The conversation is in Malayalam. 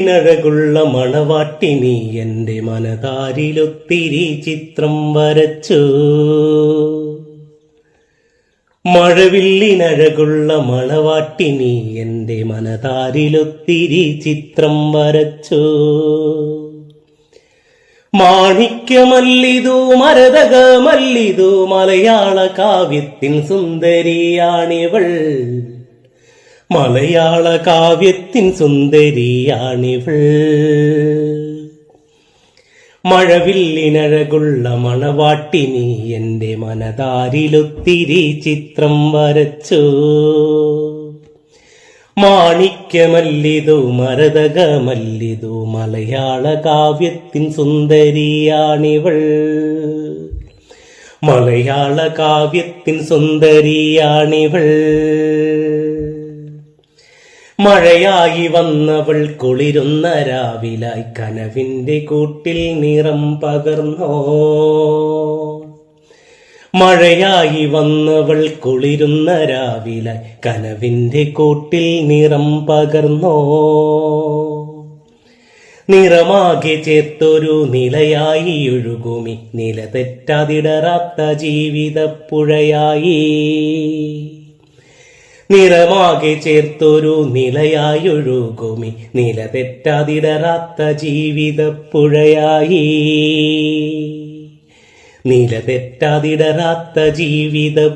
ഴകുള്ള മണവാട്ടിനി എന്റെ മനതാരിലൊത്തിരി ചിത്രം വരച്ചു. മഴവില്ലിനഴകുള്ള മണവാട്ടിനി എന്റെ മനതാരിലൊത്തിരി ചിത്രം വരച്ചു. മാണിക്യമല്ലിതു മരതകമല്ലിതു മലയാള കാവ്യത്തിൻ സുന്ദരിയാണിവൾ. മലയാള കാവ്യത്തിൻ സുന്ദരിയാണിവൾ. മഴവില്ലിനഴകുള്ള മണവാട്ടിനി എന്റെ മനതാരിലൊത്തിരി ചിത്രം വരച്ചു. മാണിക്യമല്ലിതു മരതകമല്ലിതു മലയാള കാവ്യത്തിൻ സുന്ദരിയാണിവൾ. മലയാള കാവ്യത്തിൻ സുന്ദരിയാണിവൾ. മഴയായി വന്നവൾ കുളിരുന്ന രാവിലായി കനവിന്റെ കൂട്ടിൽ നിറം പകർന്നോ. മഴയായി വന്നവൾ കുളിരുന്ന രാവിലായി കനവിന്റെ കൂട്ടിൽ നിറം പകർന്നോ. നിറമാകെ ചേർത്തൊരു നിലയായി ഒഴുകുമി നില തെറ്റാതിടറാത്ത ജീവിതപ്പുഴയായി. നിറമാകെ ചേർത്തൊരു നിലയായൊഴുകുമി നില തെറ്റാതിടറാത്ത ജീവിതപ്പുഴയായി. നില തെറ്റാതിടറാത്ത ജീവിതപ്പുഴയായി.